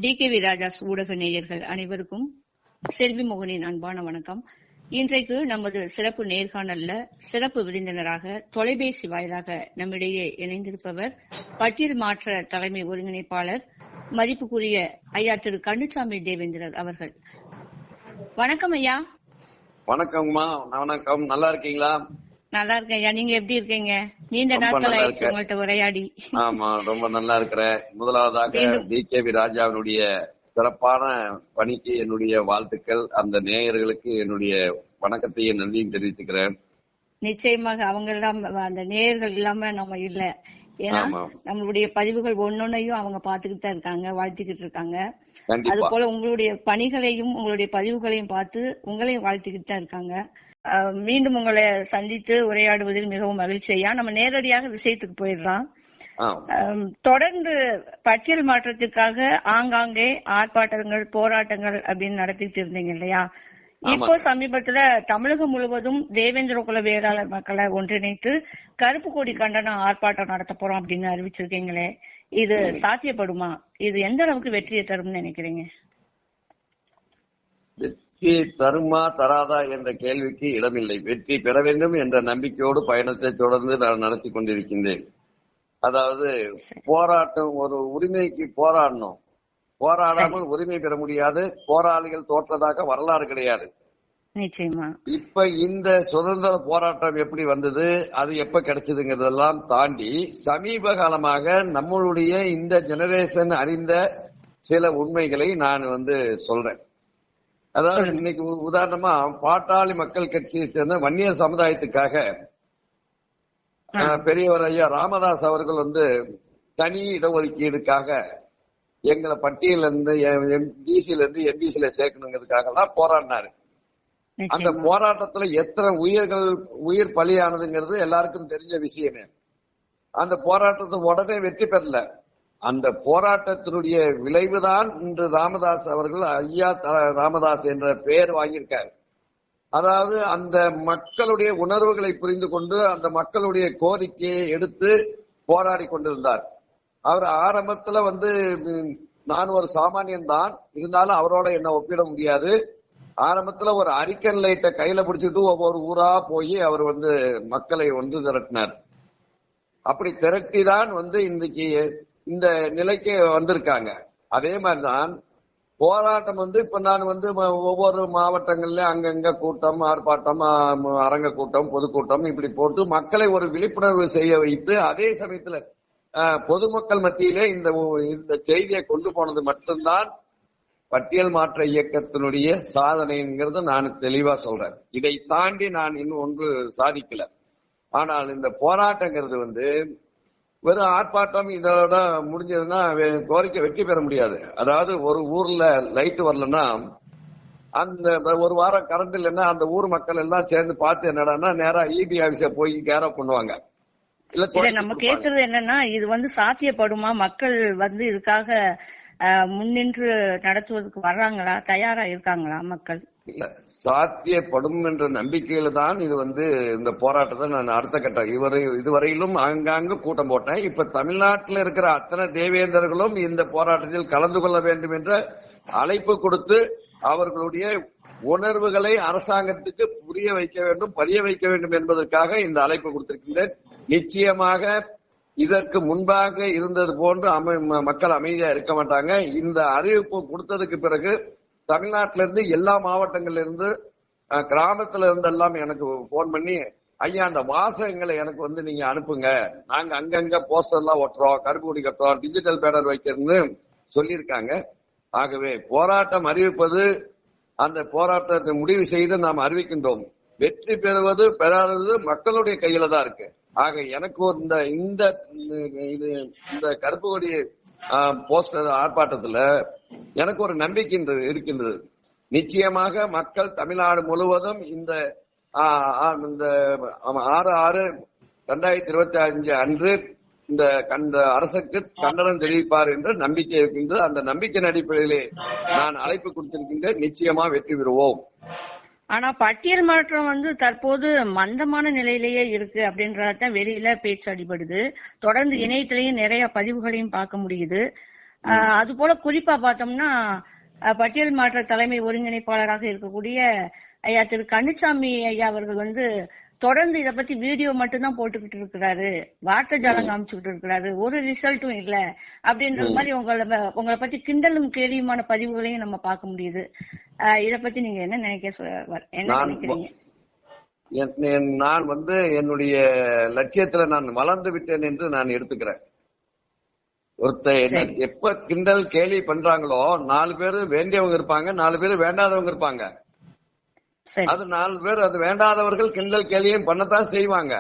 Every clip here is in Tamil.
டிகேவி ராஜாஸ் ஊடக நேயர்கள் அனைவருக்கும் செல்வி மோகனின் அன்பான வணக்கம். இன்றைக்கு நமது சிறப்பு நேர்காணல்ல சிறப்பு விருந்தினராக தொலைபேசி வாயிலாக நம்மிடையே இணைந்திருப்பவர் பட்டியல் மாற்ற தலைமை ஒருங்கிணைப்பாளர் மதிப்புக்குரிய ஐயா திரு கண்ணுசாமி தேவேந்திரர் அவர்கள். வணக்கம் ஐயா. வணக்கம்மா. வணக்கம். நல்லா இருக்கீங்களா? நல்லா இருக்கேன் ஐயா. நீங்க எப்படி இருக்கீங்க? நீண்ட நாட்கள் ஆயிடுச்சு உங்கள்கிட்ட உரையாடி. ஆமா, ரொம்ப நல்லா இருக்கிறேன். முதலாவதாக டிகேவி ராஜாவினுடைய சிறப்பான பணிக்கு என்னுடைய வாழ்த்துக்கள். அந்த நேயர்களுக்கு என்னுடைய வணக்கத்தையும் நன்றியும் தெரிவித்துக்கிறேன். நிச்சயமாக அவங்க எல்லாம் அந்த நேயர்கள் இல்லாம நம்ம இல்ல. ஏன்னா நம்மளுடைய பதிவுகள் ஒன்னொன்னையும் அவங்க பாத்துக்கிட்டு தான் இருக்காங்க, வாழ்த்திக்கிட்டு இருக்காங்க. அது போல உங்களுடைய பணிகளையும் உங்களுடைய பதிவுகளையும் பார்த்து உங்களையும் வாழ்த்திக்கிட்டு தான் இருக்காங்க. மீண்டும் உங்களை சந்தித்து உரையாடுவதில் மிகவும் மகிழ்ச்சி ஐயா. நம்ம நேரடியாக விஷயத்துக்கு போயிடலாம். தொடர்ந்து பட்டியல் மாற்றத்திற்காக ஆங்காங்கே ஆர்ப்பாட்டங்கள் போராட்டங்கள் அப்படின்னு நடத்திட்டு இருந்தீங்க இல்லையா? இப்போ சமீபத்துல தமிழகம் முழுவதும் தேவேந்திர குல வேளாளர் மக்களை ஒன்றிணைத்து கருப்பு கொடி கண்டன ஆர்ப்பாட்டம் நடத்த போறோம் அப்படின்னு அறிவிச்சிருக்கீங்களே, இது சாத்தியப்படுமா? இது எந்த அளவுக்கு வெற்றியை தரும்னு நினைக்கிறீங்க? வெற்றி தருமா தராதா என்ற கேள்விக்கு இடமில்லை. வெற்றி பெற வேண்டும் என்ற நம்பிக்கையோடு பயணத்தை தொடர்ந்து நான் நடத்தி கொண்டிருக்கின்றேன். அதாவது போராட்டம், ஒரு உரிமைக்கு போராடணும். போராடாமல் உரிமை பெற முடியாது. போராளிகள் தோற்றதாக வரலாறு கிடையாது. இப்ப இந்த சுதந்திர போராட்டம் எப்படி வந்தது, அது எப்ப கிடைச்சதுங்கிறதெல்லாம் தாண்டி சமீப காலமாக நம்மளுடைய இந்த ஜெனரேஷன் அறிந்த சில உண்மைகளை நான் சொல்றேன். அதாவது இன்னைக்கு உதாரணமா பாட்டாளி மக்கள் கட்சியை சேர்ந்த வன்னியர் சமுதாயத்துக்காக பெரியவர் ஐயா ராமதாஸ் அவர்கள் தனி இடஒதுக்கீடுக்காக எங்களை பட்டியல இருந்து பிசில இருந்து எம்பிசில சேர்க்கணுங்கிறதுக்காக எல்லாம் போராடினாரு. அந்த போராட்டத்துல எத்தனை உயிர் பலியானதுங்கிறது எல்லாருக்கும் தெரிஞ்ச விஷயமே. அந்த போராட்டத்தை உடனே வெற்றி பெறல. அந்த போராட்டத்தினுடைய விளைவுதான் இன்று ராமதாஸ் அவர்கள் ஐயா ராமதாஸ் என்ற பெயர் வாங்கியிருக்காரு. அதாவது அந்த மக்களுடைய உணர்வுகளை புரிந்து கொண்டு அந்த மக்களுடைய கோரிக்கையை எடுத்து போராடி கொண்டிருந்தார். அவர் ஆரம்பத்துல நான் ஒரு சாமானியன் தான், இருந்தாலும் அவரோட என்ன ஒப்பிட முடியாது. ஆரம்பத்துல ஒரு அரிக்கன் லைட்டை கையில பிடிச்சிட்டு ஒவ்வொரு ஊரா போய் அவர் மக்களை ஒன்று திரட்டினார். அப்படி திரட்டிதான் இன்றைக்கு இந்த நிலைக்கு வந்திருக்காங்க. அதே மாதிரிதான் போராட்டம் இப்ப நான் ஒவ்வொரு மாவட்டங்கள்ல அங்கங்க கூட்டம், ஆர்ப்பாட்டம், அரங்க கூட்டம், பொதுக்கூட்டம் இப்படி போட்டு மக்களை ஒரு விழிப்புணர்வு செய்ய வைத்து அதே சமயத்துல பொதுமக்கள் மத்தியிலே இந்த செய்தியை கொண்டு போனது மட்டும்தான் பட்டியல் மாற்ற இயக்கத்தினுடைய சாதனைங்கிறது நான் தெளிவா சொல்றேன். இதை தாண்டி நான் இன்னும் ஒன்று சாதிக்கல. ஆனால் இந்த போராட்டங்கிறது வெறும் ஆர்ப்பாட்டம் இதோட முடிஞ்சதுன்னா கோரிக்கை வெற்றி பெற முடியாது. அதாவது ஒரு ஊர்ல லைட் வரலன்னா, அந்த ஒரு வாரம் கரண்ட் இல்லைன்னா அந்த ஊர் மக்கள் எல்லாம் சேர்ந்து பார்த்து என்னடான்னா நேரா இபி ஆபீஸ போய் கேரப் பண்ணுவாங்க. இல்ல நம்ம கேக்குறது என்னன்னா, இது சாத்தியப்படுமா? மக்கள் இதுக்காக முன்னின்று நடத்துவதற்கு வர்றாங்களா, தயாரா இருக்காங்களா மக்கள்? இல்ல, சாத்தியப்படும் என்ற நம்பிக்கையில தான் இது இந்த போராட்டத்தை நான் அடுத்த கட்டம் இதுவரையிலும் ஆங்காங்கு கூட்டம் போட்டேன். இப்ப தமிழ்நாட்டில் இருக்கிற அத்தனை தேவேந்தர்களும் இந்த போராட்டத்தில் கலந்து கொள்ள வேண்டும் என்ற அழைப்பு கொடுத்து அவர்களுடைய உணர்வுகளை அரசாங்கத்துக்கு புரிய வைக்க வேண்டும், பதிய வைக்க வேண்டும் என்பதற்காக இந்த அழைப்பு கொடுத்திருக்கின்றேன். நிச்சயமாக இதற்கு முன்பாக இருந்தது போன்று மக்கள் அமைதியா இருக்க மாட்டாங்க. இந்த அறிவிப்பு கொடுத்ததுக்கு பிறகு தமிழ்நாட்டில இருந்து எல்லா மாவட்டங்கள்ல இருந்து கிராமத்துல இருந்து எல்லாம் எனக்கு போன் பண்ணி, ஐயா அந்த வாசகங்களை எனக்கு நீங்க அனுப்புங்க, நாங்க அங்கங்க போஸ்டர் எல்லாம் ஒட்டுறோம், கருப்பு கொடி கட்டுறோம், டிஜிட்டல் பேனர் வைக்கிறோம்னு சொல்லியிருக்காங்க. ஆகவே போராட்டம் அறிவிப்பது, அந்த போராட்டத்தை முடிவு செய்து நாம் அறிவிக்கின்றோம். வெற்றி பெறுவது பெறாதது மக்களுடைய கையில தான் இருக்கு. ஆக எனக்கு இந்த கருப்பு கொடி போஸ்டர் ஆர்ப்பாட்டத்துல எனக்கு ஒரு நம்பிக்கை இருக்கின்றது. நிச்சயமாக மக்கள் தமிழ்நாடு முழுவதும் இந்த 6/6/2025 அன்று இந்த அரசுக்கு கண்டனம் தெரிவிப்பார் என்ற நம்பிக்கை இருக்கின்றது. அந்த நம்பிக்கையின் அடிப்படையிலே நான் அழைப்பு கொடுத்திருக்கின்றேன். நிச்சயமா வெற்றி பெறுவோம். ஆனா பட்டியல் மாற்றம் தற்போது மந்தமான நிலையிலேயே இருக்கு அப்படின்றதான் வெளியில பேச்சு அடிபடுது. தொடர்ந்து இணையத்திலையும் நிறைய பதிவுகளையும் பார்க்க முடியுது. அது போல குறிப்பா பார்த்தோம்னா பட்டியல் மாற்ற தலைமை ஒருங்கிணைப்பாளராக இருக்கக்கூடிய ஐயா திரு கண்ணுசாமி ஐயா அவர்கள் தொடர்ந்து இத பத்தி வீடியோ மட்டும்தான் போட்டுக்கிட்டு இருக்கிறாரு, வார்த்தை ஜாலம் காமிச்சுக்கிட்டு இருக்கிறாரு, ஒரு ரிசல்ட்டும் இல்ல அப்படின்ற மாதிரி உங்களை பத்தி கிண்டலும் கேலியுமான பதிவுகளையும் நம்ம பார்க்க முடியுது. இத பத்தி நீங்க என்ன நினைக்கிறீங்க? நான் என்னுடைய லட்சியத்துல நான் வளர்ந்து விட்டேன் என்று நான் எடுத்துக்கிறேன். ஒருத்தர் எப்ப கிண்டல் கேலி பண்றாங்களோ 4 பேரு வேண்டியவங்க இருப்பாங்க, 4 பேரு வேண்டாதவங்க இருப்பாங்க. அது 4 பேர் அது வேண்டாதவர்கள் கிண்டல் கேலியும் பண்ணத்தான் செய்வாங்க.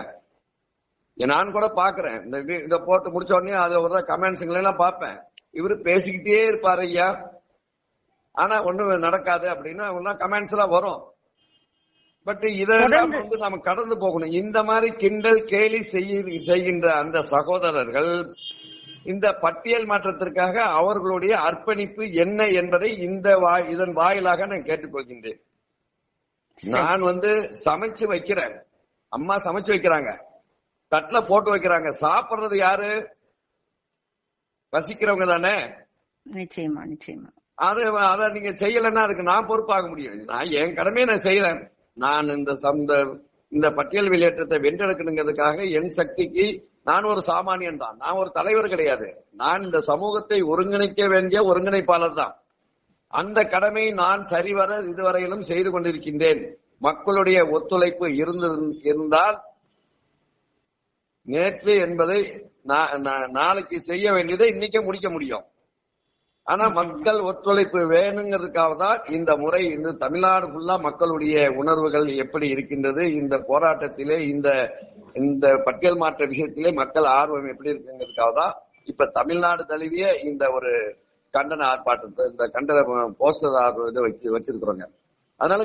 நான் கூட பாக்குறேன், இத போட்டு முடிச்ச உடனே அது ஒரு கமெண்ட்ஸுங்களை எல்லாம் பார்ப்பேன். இவரு பேசிக்கிட்டே இருப்பாரு ஐயா, ஆனா ஒண்ணு நடக்காது அப்படின்னு அவங்க கமெண்ட்ஸ் எல்லாம் வரும். பட் இதெல்லாம் நாம கடந்து போகணும். இந்த மாதிரி கிண்டல் கேலி செய்கின்ற அந்த சகோதரர்கள் இந்த பட்டியல் மாற்றத்திற்காக அவர்களுடைய அர்ப்பணிப்பு என்ன என்பதை இதன் வாயிலாக நான் கேட்டுக்கொள்கின்றேன். நான் சமைச்சு வைக்கிறேன், அம்மா சமைச்சு வைக்கிறாங்க, தட்டுல போட்டு வைக்கிறாங்க, சாப்பிடுறது யாரு? பசிக்கிறவங்க தானே. நிச்சயமா நிச்சயமா. அத நீங்க செய்யலன்னா அதுக்கு நான் பொறுப்பாக முடியும். நான் என் கடமையை நான் செய்யறேன். நான் இந்த பட்டியல் வெளியேற்றத்தை வென்றெடுக்கணுங்கிறதுக்காக என் சக்திக்கு நான் ஒரு சாமானியன் தான், நான் ஒரு தலைவர் கிடையாது. நான் இந்த சமூகத்தை ஒருங்கிணைக்க வேண்டிய ஒருங்கிணைப்பாளர் தான். அந்த கடமை நான் சரிவர இதுவரையிலும் செய்து கொண்டிருக்கின்றேன். மக்களுடைய ஒத்துழைப்பு இருந்தால் நேற்று என்பதை நாளைக்கு செய்ய வேண்டியதை இன்னைக்கே முடிக்க முடியும். ஆனா மக்கள் ஒத்துழைப்பு வேணுங்கிறதுக்காக தான் இந்த முறை தமிழ்நாடு ஃபுல்லா மக்களுடைய உணர்வுகள் எப்படி இருக்கின்றது, இந்த போராட்டத்திலே இந்த பட்டியல் மாற்ற விஷயத்திலே மக்கள் ஆர்வம் எப்படி இருக்குங்கிறதுக்காக தான் இப்ப தமிழ்நாடு தழுவிய இந்த ஒரு கண்டன ஆர்ப்பாட்டத்தை, இந்த கண்டன போஸ்டர் வச்சிருக்கிறோங்க. அதனால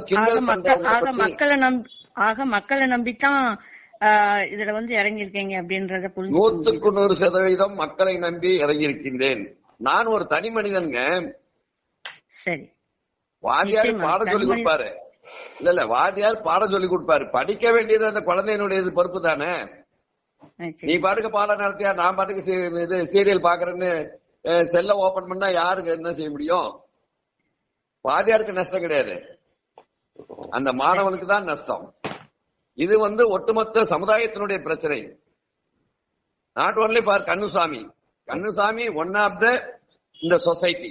மக்களை நம்பித்தான் இதுல இறங்கியிருக்கீங்க அப்படின்றத 100% மக்களை நம்பி இறங்கியிருக்கின்றேன். நான் ஒரு தனி மனிதனுங்க. சரி, வாத்தியார் பாடம் சொல்லி கொடுப்பாரு, இல்ல வாத்தியார் பாடம் சொல்லி கொடுப்பாரு, படிக்க வேண்டியது அந்த குழந்தையினுடைய பொறுப்பு தானே. நீ பாட்டுக்கு பாடம் நடத்தியா, நான் பாட்டுக்கு சீரியல் பாக்குறேன்னு செல்ல ஓபன் பண்ணா யாருக்கு என்ன செய்ய முடியும்? வாத்தியாருக்கு நஷ்டம் கிடையாது, அந்த மாணவனுக்கு தான் நஷ்டம். இது ஒட்டுமொத்த சமுதாயத்தினுடைய பிரச்சனை. Not only for Kannusamy one of the இந்த சொசைட்டி.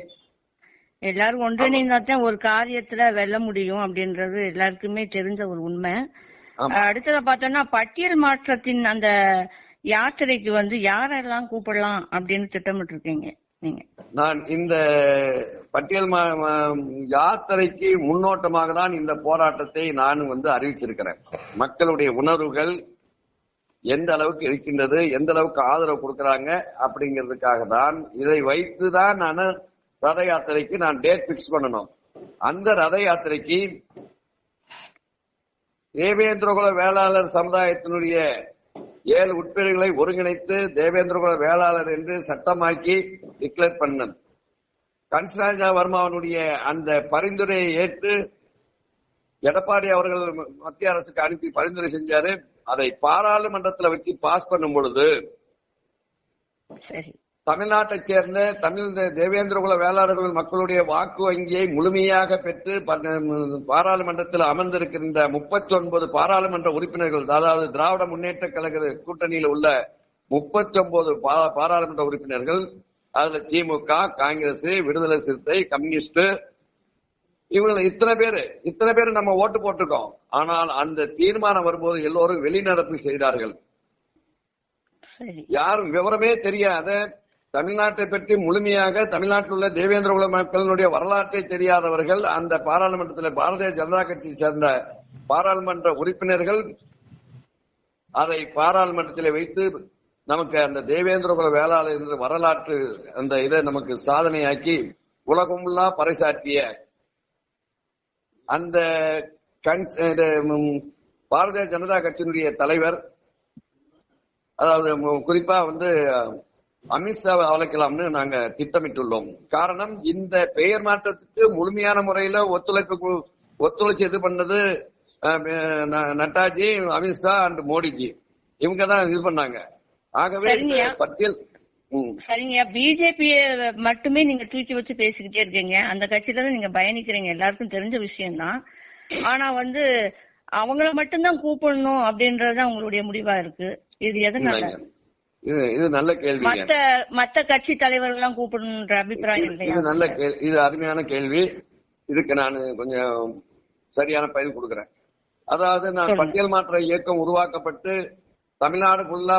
எல்லாரும் ஒன்றிணைந்தாத்தான் ஒரு காரியத்துல வெல்ல முடியும் அப்படின்றது எல்லாருக்குமே தெரிஞ்ச ஒரு உண்மை. அடுத்தத பார்த்தோம்னா பட்டியல் மாற்றத்தின் அந்த யாத்திரைக்கு யாரெல்லாம் கூப்பிடலாம் அப்படின்னு திட்டமிட்டு இருக்கீங்க நீங்க? நான் இந்த பட்டியல் யாத்திரைக்கு முன்னோட்டமாக தான் இந்த போராட்டத்தை நான் அறிவிச்சிருக்கிறேன். மக்களுடைய உணர்வுகள் எந்த அளவுக்கு இருக்கின்றது, எந்த அளவுக்கு ஆதரவு கொடுக்கறாங்க அப்படிங்கிறதுக்காக தான் இதை வைத்துதான் நான் ரத யாத்திரைக்கு நான் டேட் பிக்ஸ் பண்ணணும். அந்த ரத யாத்திரைக்கு தேவேந்திரகுல வேளாளர் சமுதாயத்தினுடைய 7 உட்பிரிவுகளை ஒருங்கிணைத்து தேவேந்திரகுல வேளாளர் என்று சட்டமாக்கி டிக்ளேர் பண்ண கன்சராஜா வர்மாவனுடைய அந்த பரிந்துரையை ஏற்று எடப்பாடி அவர்கள் மத்திய அரசுக்கு அனுப்பி பரிந்துரை செஞ்சாரு. அதை பாராளுமன்றத்தில் வச்சு பாஸ் பண்ணும் பொழுது தமிழ்நாட்டை சேர்ந்த தேவேந்திரகுல வேளாளர்கள் மக்களுடைய வாக்கு வங்கியை முழுமையாக பெற்று பாராளுமன்றத்தில் அமர்ந்திருக்கின்ற 39 பாராளுமன்ற உறுப்பினர்கள், அதாவது திராவிட முன்னேற்ற கழக கூட்டணியில் உள்ள 39 பாராளுமன்ற உறுப்பினர்கள், அதுல திமுக, காங்கிரஸ், விடுதலை சிறுத்தை, கம்யூனிஸ்ட், இவங்க இத்தனை பேர் நம்ம ஓட்டு போட்டிருக்கோம். ஆனால் அந்த தீர்மானம் வரும்போது எல்லோரும் வெளிநடப்பு செய்தார்கள். யாரும் விவரமே தெரியாத, தமிழ்நாட்டை பற்றி முழுமையாக தமிழ்நாட்டில் உள்ள தேவேந்திரகுல மக்களுடைய வரலாற்றை தெரியாதவர்கள் அந்த பாராளுமன்றத்தில் பாரதிய ஜனதா கட்சியை சேர்ந்த பாராளுமன்ற உறுப்பினர்கள் அதை பாராளுமன்றத்தில் வைத்து நமக்கு அந்த தேவேந்திரகுல வேளாளர் என்ற வரலாற்று அந்த இதை நமக்கு சாதனையாக்கி உலகமுள்ளா பறைசாற்றிய அந்த பாரதிய ஜனதா கட்சியினுடைய தலைவர், அதாவது குறிப்பா அமித்ஷாவை அழைக்கலாம்னு நாங்க திட்டமிட்டுள்ளோம். காரணம், இந்த பெயர் மாற்றத்துக்கு முழுமையான முறையில ஒத்துழைச்சு இது பண்ணது நட்டாஜி, அமித்ஷா அண்ட் மோடிஜி, இவங்க தான் இது பண்ணாங்க. ஆகவே சரிங்க, பிஜேபிய மட்டுமே நீங்க தூக்கி வச்சு பேசிக்கிட்டே இருக்கீங்க. அந்த கட்சியில தான் நீங்க பயணிக்கிறீங்க, எல்லாருக்கும் தெரிஞ்ச விஷயம்தான். ஆனா அவங்கள மட்டும்தான் கூப்பிடணும் அப்படின்றதுதான் உங்களுடைய முடிவா இருக்கு. இது எதனால? இது நல்ல கேள்வி. மத்த கட்சி தலைவர்கள் எல்லாம் கூப்பிடணுன்ற அபிப்பிராயம் இல்லையா? இது நல்ல கேள்வி, இது அருமையான கேள்வி. இதுக்கு நான் கொஞ்சம் சரியான பதில் கொடுக்கிறேன். அதாவது நான் பட்டியல் மாற்ற இயக்கம் உருவாக்கப்பட்டு தமிழ்நாடு ஃபுல்லா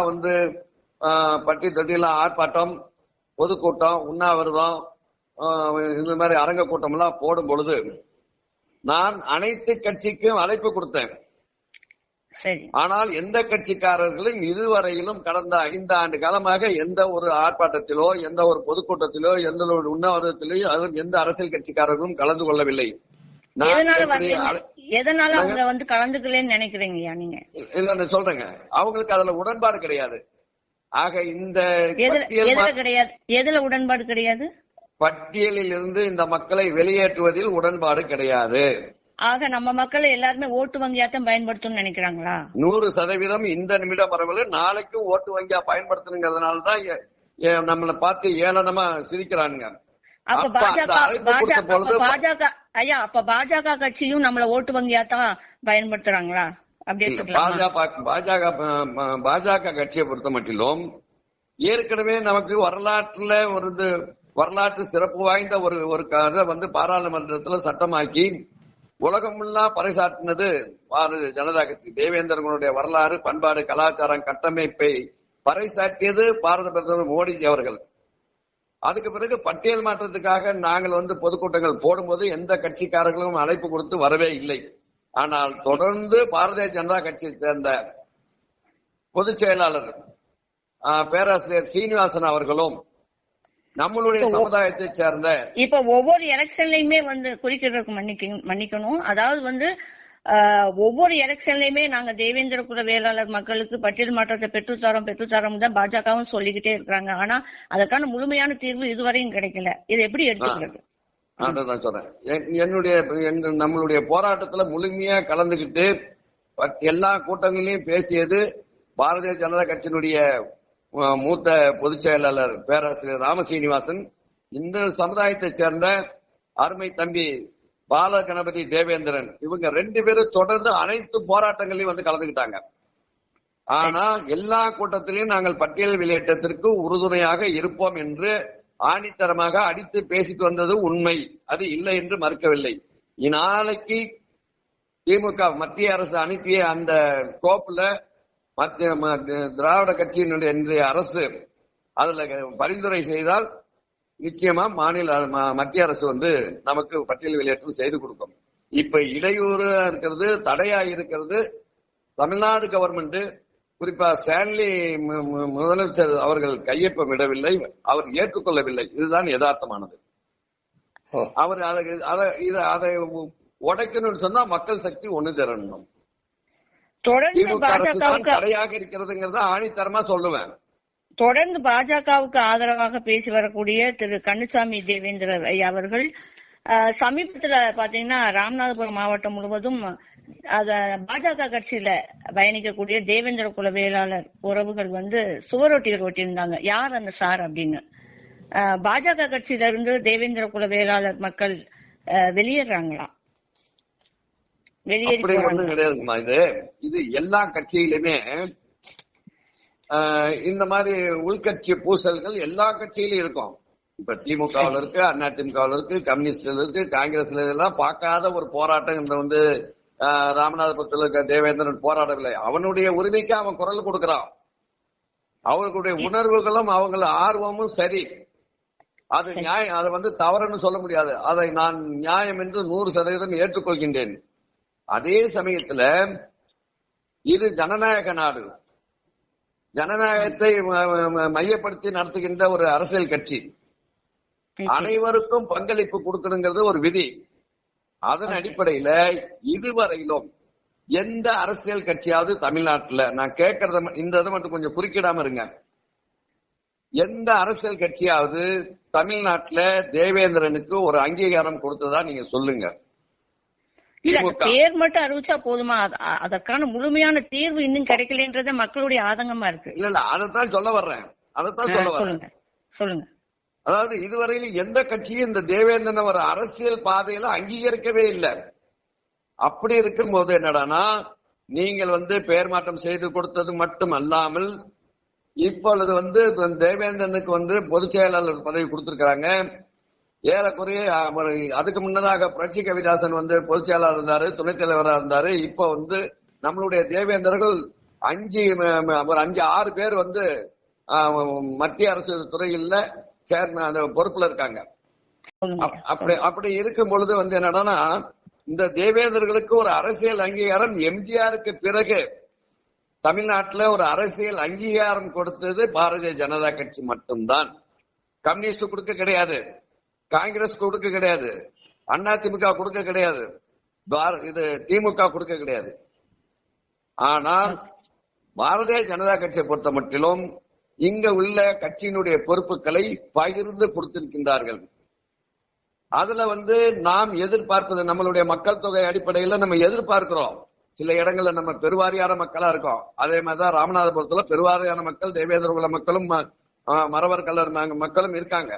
பட்டி தொட்டியில ஆர்ப்பாட்டம், பொதுக்கூட்டம், உண்ணாவிரதம், இந்த மாதிரி அரங்க கூட்டம் எல்லாம் போடும் பொழுது நான் அனைத்து கட்சிக்கும் அழைப்பு கொடுத்தேன். ஆனால் எந்த கட்சிக்காரர்களும் இதுவரையிலும் கடந்த 5 ஆண்டு காலமாக எந்த ஒரு ஆர்ப்பாட்டத்திலோ, எந்த ஒரு பொதுக்கூட்டத்திலோ, எந்த ஒரு உண்ணாவிரதத்திலோ எந்த அரசியல் கட்சிக்காரர்களும் கலந்து கொள்ளவில்லை. எதனால அவங்க கலந்துக்கலன்னு நினைக்கிறீங்க நீங்க? இல்ல நான் சொல்றேங்க, அவங்களுக்கு அதுல உடன்பாடு கிடையாது. ஆக இந்த எதுல உடன்பாடு கிடையாது? பட்டியலில் இருந்து இந்த மக்களை வெளியேற்றுவதில் உடன்பாடு கிடையாது. ஆக நம்ம மக்கள் எல்லாருமே ஓட்டு வங்கியாத்தான் பயன்படுத்தணும்னு நினைக்கிறாங்களா? 100% இந்த நிமிடம் வரவில்லை, நாளைக்கும் ஓட்டு வங்கியா பயன்படுத்தணுங்கிறதுனாலதான் நம்மளை பார்த்து ஏளனமா சிரிக்கிறானுங்க. பாஜக கட்சியும் நம்மள ஓட்டு வங்கியாத்தான் பயன்படுத்துறாங்களா? பாஜக கட்சியை பொறுத்த மட்டிலும் ஏற்கனவே நமக்கு வரலாற்று சிறப்பு வாய்ந்த ஒரு கதை பாராளுமன்றத்துல சட்டமாக்கி உலகமுள்ளா பறைசாற்றினது பாரதிய ஜனதா கட்சி. தேவேந்திரனுடைய வரலாறு, பண்பாடு, கலாச்சாரம், கட்டமைப்பை பறைசாற்றியது பாரத பிரதமர் மோடிஜி அவர்கள். அதுக்கு பிறகு பட்டியல் மாற்றத்துக்காக நாங்கள் பொதுக்கூட்டங்கள் போடும்போது எந்த கட்சிக்காரர்களும் அழைப்பு கொடுத்து வரவே இல்லை. ஆனால் தொடர்ந்து பாரதிய ஜனதா கட்சியை சேர்ந்த பொதுச் செயலாளர் பேராசிரியர் சீனிவாசன் அவர்களும் நம்மளுடைய சமுதாயத்தை சேர்ந்த இப்ப ஒவ்வொரு எலெக்ஷன்லயுமே குறிக்கிறதுக்கு மன்னிக்கணும், அதாவது ஒவ்வொரு எலெக்ஷன்லயுமே நாங்க தேவேந்திர குல வேளாளர் மக்களுக்கு பட்டியல் மாற்றத்தை பெற்றுத்தரோம் தான் பாஜகவும் சொல்லிக்கிட்டே இருக்காங்க. ஆனா அதற்கான முழுமையான தீர்வு இதுவரையும் கிடைக்கல. இதை எப்படி எடுத்துக்கிறது? நான் சொல்றேன், நம்மளுடைய போராட்டத்துல முழுமையா கலந்துகிட்டு எல்லா கூட்டங்களிலும் பேசியது பாரதிய ஜனதா கட்சியினுடைய மூத்த பொதுச் செயலாளர் பேராசிரியர் ராமசீனிவாசன், இந்த சமுதாயத்தை சேர்ந்த அருமை தம்பி பால கணபதி தேவேந்திரன், இவங்க 2 பேரும் தொடர்ந்து அனைத்து போராட்டங்களையும் கலந்துகிட்டாங்க. ஆனா எல்லா கூட்டத்திலையும் நாங்கள் பட்டியல் வெளியேற்றத்திற்கு உறுதுணையாக இருப்போம் என்று ஆணித்தரமாக அடித்து பேசிட்டு வந்தது உண்மை. அது இல்லை என்று மறுக்கவில்லை. இந்நாளைக்கு திமுக மத்திய அரசு அனுப்பிய அந்த கோப்புல திராவிட கட்சியினுடைய இன்றைய அரசு அதுல பரிந்துரை செய்தால் நிச்சயமா மத்திய அரசு நமக்கு பட்டியல் வெளியேற்றம் செய்து கொடுக்கும். இப்ப இடையூறு இருக்கிறது, தடையா இருக்கிறது தமிழ்நாடு கவர்மெண்ட், குறிப்பா ஸ்டான்லி முதலமைச்சர் அவர்கள் கையொப்பமிடவில்லை, அவர் ஏற்றுக்கொள்ளவில்லை. இதுதான் யதார்த்தமானது. அவர் அதை உடைக்கணும்னு சொன்னா மக்கள் சக்தி ஒண்ணு திரணும். திமுக அரசு தடையாக இருக்கிறதுங்கிறத ஆணித்தரமா சொல்லுவேன். தொடர்ந்து பாஜகவுக்கு ஆதரவாக பேசி வரக்கூடிய திரு கண்ணுசாமி தேவேந்திரர் ஐயா அவர்கள் சமீபத்துல பாத்தீங்கன்னா ராமநாதபுரம் மாவட்டம் முழுவதும் பாஜக கட்சியில பயணிக்கக்கூடிய தேவேந்திர குல வேளாளர் உறவுகள் சுவரொட்டிகள் ஒட்டியிருந்தாங்க. யார் அந்த சார் அப்படின்னு. பாஜக கட்சியில இருந்து தேவேந்திர குல வேளாளர் மக்கள் வெளியேறாங்களா? கிடையாதுமா. இது எல்லா கட்சியிலுமே இந்த மாதிரி உள்கட்சி பூசல்கள் எல்லா கட்சியிலும் இருக்கும். இப்ப திமுகவில் இருக்கு, அண்ணா திமுகவில் இருக்கு, கம்யூனிஸ்ட்ல இருக்கு, காங்கிரஸ்ல எல்லாம் பார்க்காத ஒரு போராட்டம் இந்த ராமநாதபுரத்தில் இருக்க தேவேந்திரன் போராடவில்லை. அவனுடைய உரிமைக்கு அவன் குரல் கொடுக்கிறான். அவர்களுடைய உணர்வுகளும் அவங்கள ஆர்வமும் சரி, அது நியாயம். அதை தவறுன்னு சொல்ல முடியாது. அதை நான் நியாயம் என்று 100% ஏற்றுக்கொள்கின்றேன். அதே சமயத்துல இது ஜனநாயக நாடு, ஜனநாயகத்தை மையப்படுத்தி நடத்துகின்ற ஒரு அரசியல் கட்சி. அனைவருக்கும் பங்களிப்பு கொடுக்கணுங்கிறது ஒரு விதி. அதன் அடிப்படையில இதுவரையிலும் எந்த அரசியல் கட்சியாவது தமிழ்நாட்டில், நான் கேட்கறத இந்த இதை மட்டும் கொஞ்சம் குறுக்கிடாம இருங்க, எந்த அரசியல் கட்சியாவது தமிழ்நாட்டில் தேவேந்திரனுக்கு ஒரு அங்கீகாரம் கொடுத்ததா நீங்க சொல்லுங்க. பேர் மட்டும் அறிவிச்சா போதுமா? அதற்கான முழுமையான தீர்வு இன்னும் கிடைக்கலன்றத மக்களுடைய ஆதங்கமா இருக்கு. இல்ல அதைத்தான் சொல்ல வர்றேன். சொல்லுங்க. அதாவது இதுவரையில் எந்த கட்சியும் இந்த தேவேந்திரன் ஒரு அரசியல் பாதையில அங்கீகரிக்கவே இல்லை. அப்படி இருக்கும் போது என்னடானா, நீங்கள் பெயர் மாற்றம் செய்து கொடுத்தது மட்டும் அல்லாமல் இப்பொழுது தேவேந்திரனுக்கு பொதுச் செயலாளர் பதவி கொடுத்திருக்கிறாங்க. ஏறக்குறைய அதுக்கு முன்னதாக புரட்சி கவிதாசன் பொதுச் செயலாளர் இருந்தாரு, துணைத் தலைவராக இருந்தாரு. இப்ப நம்மளுடைய தேவேந்திரர்கள் 5-6 பேர் மத்திய அரசு துறையில் பொறுப்புல இருக்காங்க. அப்படி இருக்கும் பொழுது என்னன்னா, இந்த தேவேந்திரர்களுக்கு ஒரு அரசியல் அங்கீகாரம் எம்ஜிஆருக்கு பிறகு தமிழ்நாட்டில் ஒரு அரசியல் அங்கீகாரம் கொடுத்தது பாரதிய ஜனதா கட்சி மட்டும்தான். கம்யூனிஸ்ட் கொடுக்க கிடையாது, காங்கிரஸ் கொடுக்க கிடையாது, அதிமுக கொடுக்க கிடையாது, இது திமுக கொடுக்க கிடையாது. ஆனால் பாரதிய ஜனதா கட்சியை பொறுத்த மட்டிலும் இங்க உள்ள கட்சியினுடைய பொறுப்புகளை பகிர்ந்து கொடுத்திருக்கின்றார்கள். அதுல நாம் எதிர்பார்ப்பது நம்மளுடைய மக்கள் தொகை அடிப்படையில் நம்ம எதிர்பார்க்கிறோம். சில இடங்கள்ல நம்ம பெருவாரியான மக்களா இருக்கோம். அதே மாதிரிதான் ராமநாதபுரத்துல பெருவாரியான மக்கள் தேவேந்திர குல மக்களும் மறவர் கலர் மக்களும் இருக்காங்க.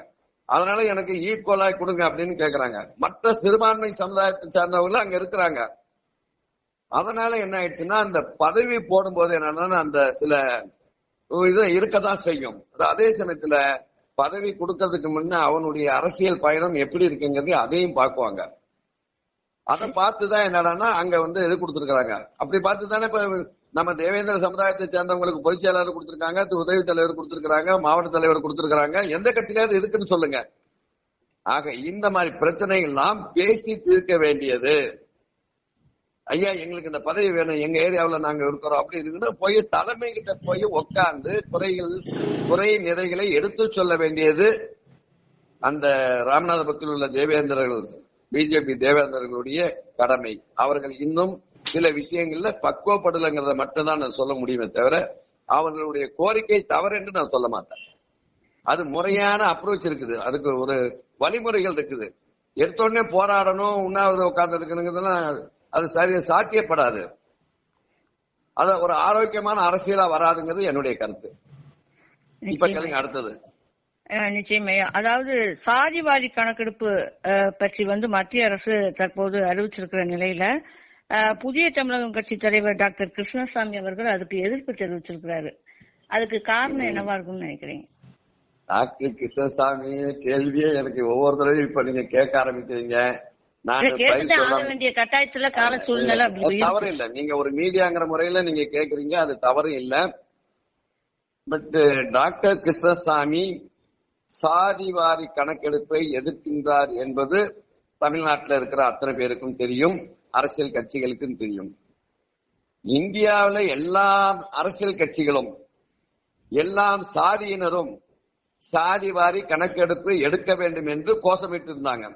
அதனால எனக்கு ஈக்குவலா கொடுங்க அப்படின்னு கேக்குறாங்க. மற்ற சிறுபான்மை சமுதாயத்தை சார்ந்தவர்கள் அங்க இருக்கிறாங்க. அதனால என்ன ஆயிடுச்சுன்னா, அந்த பதவி போடும்போது என்னன்னா அந்த சில இது இருக்கதான் செய்யும். அதே சமயத்துல பதவி கொடுக்கறதுக்கு முன்ன அவனுடைய அரசியல் பயணம் எப்படி இருக்குங்கிறது அதையும் பார்க்குவாங்க. அதை பார்த்துதான் என்னடான்னா அங்க இது கொடுத்திருக்காங்க. அப்படி பார்த்துதானே இப்ப நம்ம தேவேந்திர சமுதாயத்தை சேர்ந்தவங்களுக்கு பொதுச் செயலாளர் கொடுத்திருக்காங்க, உதவி தலைவர் கொடுத்திருக்காங்க, மாவட்ட தலைவர் கொடுத்திருக்காங்க. எந்த கட்சியிலாவது இருக்குன்னு சொல்லுங்க. ஆக இந்த மாதிரி பிரச்சனைகள்லாம் பேசி தீர்க்க வேண்டியது. ஐயா எங்களுக்கு இந்த பதவி வேணும், எங்க ஏரியாவில் நாங்க இருக்கிறோம் அப்படி இருக்குன்னா போய் தலைமை கிட்ட போய் உட்கார்ந்து குறை நிறைகளை எடுத்து சொல்ல வேண்டியது அந்த ராமநாதபுரத்தில் உள்ள தேவேந்திரர்கள், பிஜேபி தேவேந்திரர்களுடைய கடமை. அவர்கள் இன்னும் சில விஷயங்கள்ல பக்குவப்படலைங்கிறத மட்டும்தான் நான் சொல்ல முடியுமே தவிர அவர்களுடைய கோரிக்கை தவறு என்று நான் சொல்ல மாட்டேன். அது முறையான அப்ரோச் இருக்குது, அதுக்கு ஒரு வழிமுறைகள் இருக்குது. எடுத்தோடனே போராடணும், உண்ணாவிரதம் உட்கார்ந்து இருக்கணுங்கிறதுலாம் அது சரியா சாத்தியப்படாது. அத ஒரு ஆரோக்கியமான அரசியலா வராதுங்கிறது என்னுடைய கருத்து. இப்ப கேளுங்க அடுத்தது. நிச்சயமையா. அதாவது சாதிவாரி கணக்கெடுப்பு பற்றி மத்திய அரசு தற்போது அறிவிச்சிருக்கிற நிலையில புதிய தமிழகம் கட்சி தலைவர் டாக்டர் கிருஷ்ணசாமி அவர்கள் அதுக்கு எதிர்ப்பு தெரிவிச்சிருக்கிறாரு. அதுக்கு காரணம் என்னவா இருக்கும்னு நினைக்கிறீங்க? டாக்டர் கிருஷ்ணசாமி கேள்வியே எனக்கு ஒவ்வொரு தடவையும் இப்ப நீங்க கேட்க ஆரம்பிக்கிறீங்க. வேண்டிய கட்டாயத்துல கால சூழ்நிலை தவறு இல்ல. நீங்க ஒரு மீடியாங்கிற முறையில நீங்க கேக்குறீங்க, அது தவறு இல்ல. பட் டாக்டர் கிருஷ்ணசாமி சாதிவாரி கணக்கெடுப்பை எதிர்க்கின்றார் என்பது தமிழ்நாட்டில் இருக்கிற அத்தனை பேருக்கும் தெரியும், அரசியல் கட்சிகளுக்கும் தெரியும். இந்தியாவில் எல்லா அரசியல் கட்சிகளும் எல்லாம் சாதியினரும் சாதிவாரி கணக்கெடுப்பு எடுக்க வேண்டும் என்று கோஷமிட்டு இருந்தாங்க.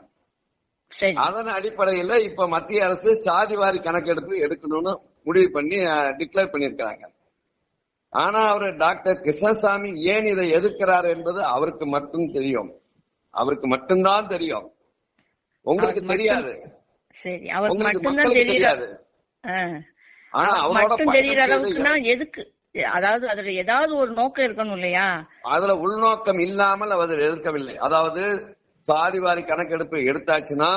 அதன் அடிப்படையில் இப்ப மத்திய அரசு சாதிவாரி கணக்கெடுப்பு எடுக்கணும்னு முடிவு பண்ணி டிக்ளேர் பண்ணிருக்காங்க. ஆனா அவரு டாக்டர் கிருஷ்ணசாமி ஏன் இதை எதிர்க்கிறார் என்பது அவருக்கு மட்டும் தெரியும், அவருக்கு மட்டும்தான் தெரியும். உங்களுக்கு தெரியாது, உங்களுக்கு தெரியாது. ஆனா அவரோட எதுக்கு, அதாவது அதுல ஏதாவது ஒரு நோக்கம் இருக்கணும் இல்லையா? அதுல உள்நோக்கம் இல்லாமல் அவர் எதிர்க்கவில்லை. அதாவது சாதிவாரி கணக்கெடுப்பு எடுத்தாச்சுன்னா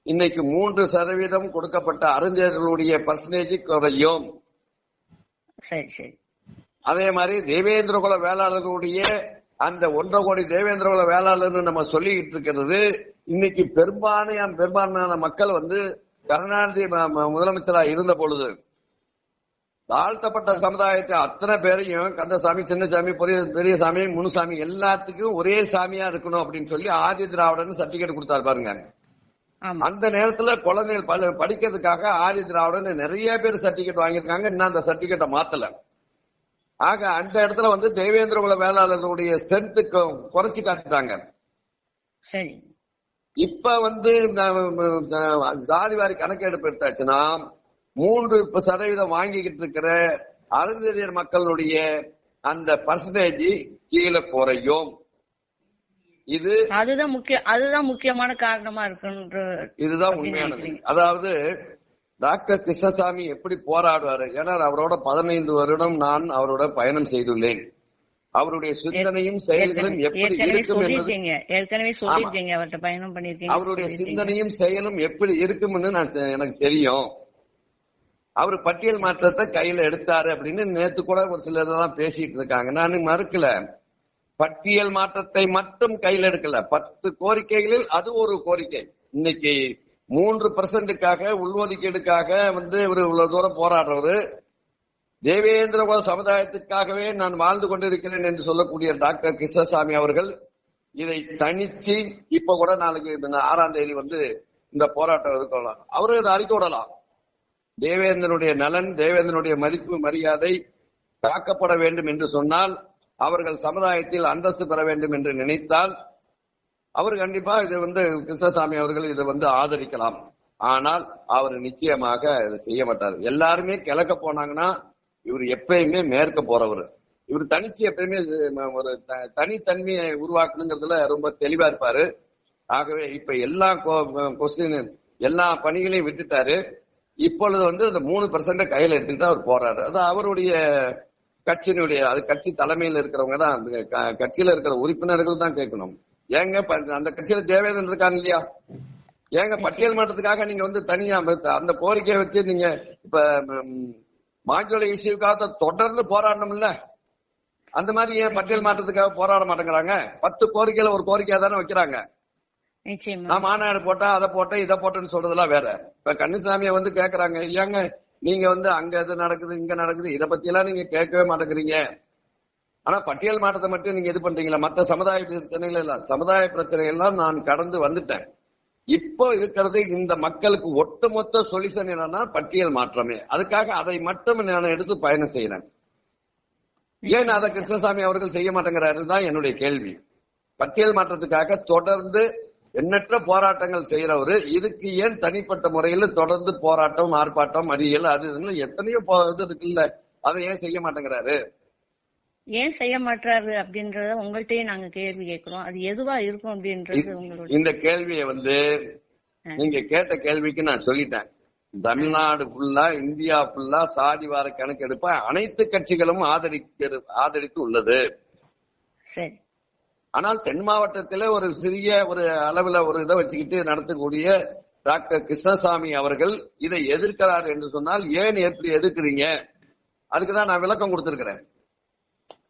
இன்னைக்கு 3% கொடுக்கப்பட்ட அறிஞர்களுடைய பர்சன்டேஜ் குறையும். அதே மாதிரி தேவேந்திர குல வேளாளர்களுடைய அந்த 1.5 கோடி தேவேந்திர குல வேளாளர் நம்ம சொல்லிட்டு இருக்கிறது இன்னைக்கு பெரும்பான்மையான மக்கள் கருணாநிதி முதலமைச்சரா இருந்த பொழுது தாழ்த்தப்பட்ட சமுதாயத்தை அத்தனை பேரையும் கந்தசாமி, சின்னசாமி, பெரியசாமி, முனுசாமி எல்லாத்துக்கும் ஒரே சாமியா இருக்கணும் அப்படின்னு சொல்லி ஆதி திராவிடன் சர்டிபிகேட் கொடுத்தாரு பாருங்க. அந்த நேரத்துல குழந்தைகள் படிக்கிறதுக்காக ஆதி திராவிடன் நிறைய பேர் சர்டிபிகேட் வாங்கியிருக்காங்க. இன்னும் அந்த சர்டிபிகேட்டை மாத்தல. ஆக அந்த இடத்துல தேவேந்திர குல வேளாளர்களுடைய ஸ்ட்ரென்த் குறைச்சு காட்டுறாங்க. இப்ப சாதிவாரி கணக்கெடுப்பு எடுத்தாச்சுன்னா 3% வாங்கிக்கிட்டு இருக்கிற அறிஞர் மக்களுடைய அந்த பர்சன்டேஜ் கீழே குறையும். அதுதான் முக்கியமான காரணமா இருக்கு. இதுதான் உண்மையானது. அதாவது டாக்டர் கிருஷ்ணசாமி எப்படி போராடுவாரு, ஏன்னா அவரோட 15 வருடம் நான் அவரோட பயணம் செய்துள்ளேன். அவருடைய சிந்தனையும் செயல்களும் எப்படி இருக்கும் ஏற்கனவே சொல்லிருக்கீங்க, அவர்கிட்ட பயணம் பண்ணிருக்கீங்க. அவருடைய சிந்தனையும் செயலும் எப்படி இருக்கும்னு எனக்கு தெரியும். அவர் பட்டியல் மாற்றத்தை கையில எடுத்தாரு அப்படின்னு நேத்து கூட ஒரு சிலர் தான் பேசிட்டு இருக்காங்க. நான் மறுக்கல, பட்டியல் மாற்றத்தை மட்டும் கையில் எடுக்கல. 10 கோரிக்கைகளில் அது ஒரு கோரிக்கை. இன்னைக்கு 3% உள்ஒதுக்கீடுக்காக இவரு இவ்வளவு தூரம் போராடுறவரு, தேவேந்திர குல சமுதாயத்திற்காகவே நான் வாழ்ந்து கொண்டிருக்கிறேன் என்று சொல்லக்கூடிய டாக்டர் கிருஷ்ணசாமி அவர்கள் இதை தனிச்சு இப்ப கூட நாளைக்கு 6ஆம் தேதி இந்த போராட்டம் இருக்கலாம். அவரு இதை அறிக்கை விடலாம். தேவேந்திரனுடைய நலன், தேவேந்திரனுடைய மதிப்பு மரியாதை காக்கப்பட வேண்டும் என்று சொன்னால், அவர்கள் சமுதாயத்தில் அந்தஸ்து பெற வேண்டும் என்று நினைத்தால் அவர் கண்டிப்பா இது கிருஷ்ணசாமி அவர்கள் இதை ஆதரிக்கலாம். ஆனால் அவர் நிச்சயமாக இதை செய்ய மாட்டார். எல்லாருமே கிழக்க போனாங்கன்னா இவர் எப்பயுமே மேற்க போறவர். இவர் தனிச்சு எப்பயுமே ஒரு தனித்தன்மையை உருவாக்கணுங்கிறதுல ரொம்ப தெளிவா இருப்பாரு. ஆகவே இப்ப எல்லா கொஸ்டின் எல்லா பணிகளையும் விட்டுட்டாரு. இப்பொழுது இந்த 3% கையில எடுத்துக்கிட்டு அவர் போறாரு. அது அவருடைய கட்சியினுடைய, அது கட்சி தலைமையில் இருக்கிறவங்க தான், கட்சியில இருக்கிற உறுப்பினர்கள் தான் கேட்கணும். ஏங்க அந்த கட்சியில தேவேந்திரன் இருக்காங்க இல்லையா, ஏங்க பட்டியல் மாற்றத்துக்காக நீங்க தனியா அந்த கோரிக்கையை வச்சு நீங்க இப்ப மாஞ்சோலை இஷ்யூக்காக தொடர்ந்து போராடணும் இல்ல, அந்த மாதிரி ஏன் பட்டியல் மாற்றத்துக்காக போராட மாட்டேங்கிறாங்க? 10 கோரிக்கையில ஒரு கோரிக்கையா தானே வைக்கிறாங்க. நான் மாநாடு போட்டா அதை போட்டேன் இதை போட்டேன்னு சொல்றதெல்லாம் வேற. இப்ப கன்னிசாமியை கேக்குறாங்க, ஏங்க நீங்க அங்க எது நடக்குது இங்க நடக்குது இதை பத்தி எல்லாம் நீங்க கேட்கவே மாட்டேங்கிறீங்க. ஆனா பட்டியல் மாற்றத்தை மட்டும் நீங்க இது பண்றீங்களா? மத்த சமுதாய பிரச்சனைகள் எல்லாம், சமுதாய பிரச்சனைகள் எல்லாம் நான் கடந்து வந்துட்டேன். இப்போ இருக்கிறது இந்த மக்களுக்கு ஒட்டுமொத்த சொல்யூஷன் என்னன்னா பட்டியல் மாற்றமே. அதுக்காக அதை மட்டும் நான் எடுத்து பயணம் செய்யறேன். ஏன் அதை கிருஷ்ணசாமி அவர்கள் செய்ய மாட்டேங்கிறாரு தான் என்னுடைய கேள்வி. பட்டியல் மாற்றத்துக்காக தொடர்ந்து எண்ணற்ற போராட்டங்கள் செய்யறவரு இதுக்கு ஏன் தனிப்பட்ட முறையில் தொடர்ந்து போராட்டம், ஆர்ப்பாட்டம், மறியல், அது எத்தனையோ இது இருக்குல்ல, அதை ஏன் செய்ய மாட்டேங்கிறாரு? ஏன் செய்ய மாட்டாரு அப்படின்றத உங்கள்கிட்டயே நாங்க கேள்வி கேட்கிறோம். அது எதுவா இருக்கும் அப்படின்றது உங்களோட இந்த கேள்வியை நீங்க கேட்ட கேள்விக்கு நான் சொல்லிட்டேன். தமிழ்நாடு ஃபுல்லா, இந்தியா ஃபுல்லா சாதிவார கணக்கெடுப்ப அனைத்து கட்சிகளும் ஆதரித்து உள்ளது. சரி. ஆனால் தென் மாவட்டத்தில ஒரு சிறிய ஒரு அளவுல ஒரு இதை வச்சுக்கிட்டு நடத்தக்கூடிய டாக்டர் கிருஷ்ணசாமி அவர்கள் இதை எதிர்க்கிறார் என்று சொன்னால் ஏன் எப்படி எதிர்க்கிறீங்க? அதுக்குதான் நான் விளக்கம் கொடுத்திருக்கிறேன்.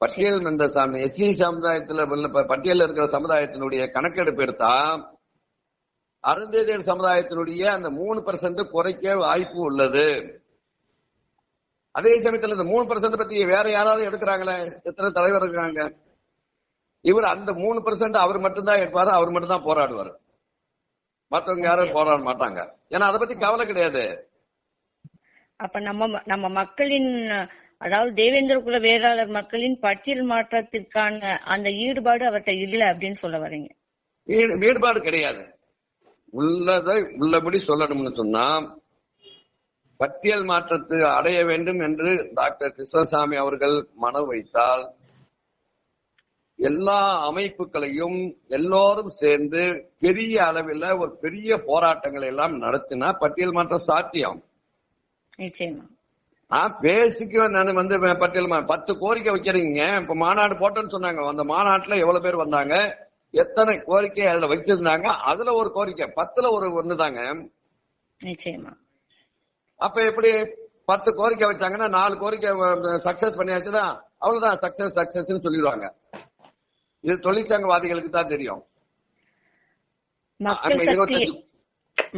பட்டியல் இந்த எஸ்சி சமுதாயத்துல பட்டியல் இருக்கிற சமுதாயத்தினுடைய கணக்கெடுப்பு எடுத்தா அருந்ததியர் சமுதாயத்தினுடைய அந்த 3% குறைக்க வாய்ப்பு உள்ளது. அதே சமயத்தில் இந்த 3% பத்தி வேற யாராவது எடுக்கிறாங்களே? எத்தனை தலைவர் இருக்காங்க? இவர் அந்த 3% அவர் மட்டும்தான் எடுப்பாரு, அவர் மட்டும்தான் போராடுவார். மற்றவங்க யாரும் போராட மாட்டாங்க. ஏன்னா அதை பத்தி கவலை கிடையாது. அப்ப நம்ம மக்களின், அதாவது தேவேந்திர குல வேளாளர் மக்களின் பட்டியல் மாற்றத்திற்கான அந்த ஈடுபாடு அவர்கிட்ட இல்ல அப்படின்னு சொல்ல வரீங்க? ஈடுபாடு கிடையாது. உள்ளதை உள்ளபடி சொல்லணும்னு சொன்னா, பட்டியல் மாற்றத்தை அடைய வேண்டும் என்று டாக்டர் கிருஷ்ணசாமி அவர்கள் மனம் வைத்தால் எல்லா அமைப்புகளையும் எல்லோரும் சேர்ந்து பெரிய அளவில் ஒரு பெரிய போராட்டங்களை எல்லாம் நடத்தினா பட்டியல் மாற்றம் சாத்தியம். பேசிக்க நான் பட்டியல் 10 கோரிக்கை வைக்கிறீங்க. இப்ப மாநாடு போட்டேன்னு சொன்னாங்க. அந்த மாநாட்டுல எவ்வளவு பேர் வந்தாங்க, எத்தனை கோரிக்கை அதுல வச்சிருந்தாங்க? அதுல ஒரு கோரிக்கை 10ல ஒண்ணுதாங்க. அப்ப எப்படி 10 கோரிக்கை வச்சாங்கன்னா 4 கோரிக்கை சக்சஸ் பண்ணியாச்சுன்னா அவ்வளவுதான், சக்சஸ் சொல்லிடுவாங்க. இது தொழிற்சங்கவாதிகளுக்கு தான் தெரியும்.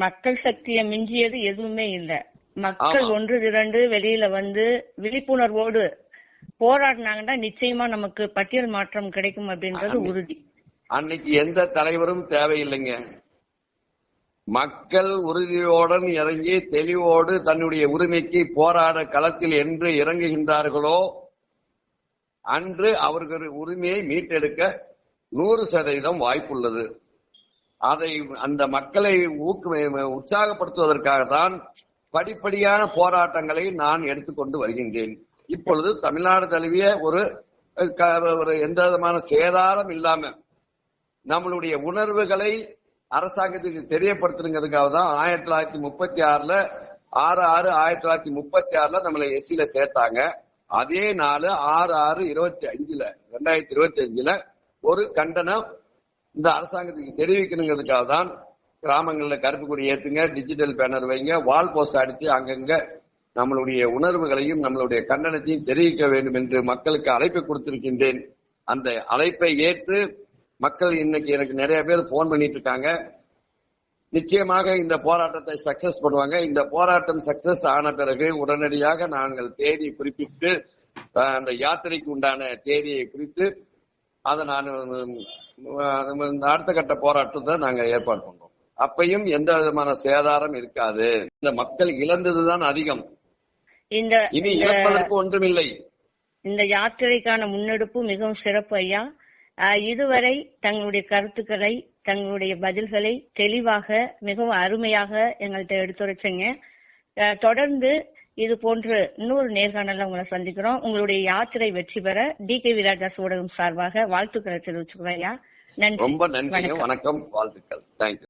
மக்கள் சக்தியை மிஞ்சியது எதுவுமே இல்ல. மக்கள் ஒன்று திரண்டு வெளியில விழிப்புணர்வோடு போராடினாங்கன்னா நிச்சயமா நமக்கு பட்டியல் மாற்றம் கிடைக்கும் அப்படின்றது உறுதி. அன்னைக்கு எந்த தலைவரும் தேவையில்லைங்க. மக்கள் உறுதியோடு இறங்கி தெளிவோடு தன்னுடைய உரிமைக்கு போராட களத்தில் என்று இறங்குகின்றார்களோ அன்று அவர்கள் உரிமையை மீட்டெடுக்க 100% வாய்ப்புள்ளது. அதை அந்த மக்களை உற்சாகப்படுத்துவதற்காக தான் படிப்படியான போராட்டங்களை நான் எடுத்துக்கொண்டு வருகின்றேன். இப்பொழுது தமிழ்நாடு தழுவிய ஒரு எந்த விதமான சேதாரம் இல்லாம நம்மளுடைய உணர்வுகளை அரசாங்கத்துக்கு தெரியப்படுத்துறதுக்காக தான் 1936 6/6/1936 நம்மளை எஸ்சில சேர்த்தாங்க. அதே நாள் 6/6/25 2025 ஒரு கண்டனம் இந்த அரசாங்கத்துக்கு தெரிவிக்கணுங்கிறதுக்காக தான் கிராமங்கள்ல கருப்பு கொடி ஏத்துங்க, டிஜிட்டல் பேனர் வைங்க, வால் போஸ்ட் அடித்து அங்கங்க நம்மளுடைய உணர்வுகளையும் நம்மளுடைய கண்டனத்தையும் தெரிவிக்க வேண்டும் என்று மக்களுக்கு அழைப்பை கொடுத்திருக்கின்றேன். அந்த அழைப்பை ஏற்று மக்கள் இன்னைக்கு எனக்கு நிறைய பேர் போன் பண்ணிட்டு இருக்காங்க. நிச்சயமாக இந்த போராட்டத்தை சக்சஸ் பண்ணுவாங்க. இந்த போராட்டம் சக்சஸ் ஆன பிறகு உடனடியாக நாங்கள் தேதி குறிப்பிட்டு அந்த யாத்திரைக்கு உண்டான தேதியை குறித்து அதை நான் அடுத்த கட்ட போராட்டத்தை நாங்க ஏற்பாடு பண்றோம். அப்பையும் எந்த விதமான சேதாரம் இருக்காது. இந்த மக்கள் இழந்ததுதான் அதிகம், இனி இழப்பதற்கு ஒன்றுமில்லை. இந்த யாத்திரைக்கான முன்னெடுப்பு மிகவும் சிறப்பு ஐயா. இதுவரை தங்களுடைய கருத்துக்களை, தங்களுடைய பதில்களை தெளிவாக மிகவும் அருமையாக எங்கள்கிட்ட எடுத்துரைச்சீங்க. தொடர்ந்து இது போன்று இன்னொரு நேர்காணல உங்களை சந்திக்கிறோம். உங்களுடைய யாத்திரை வெற்றி பெற DKV ராஜாஸ் ஊடகம் சார்பாக வாழ்த்துக்களை தெரிவிச்சுக்கிறோம் ஐயா. நன்றி. ரொம்ப நன்றி. வணக்கம். வாழ்த்துக்கள். தேங்க்யூ.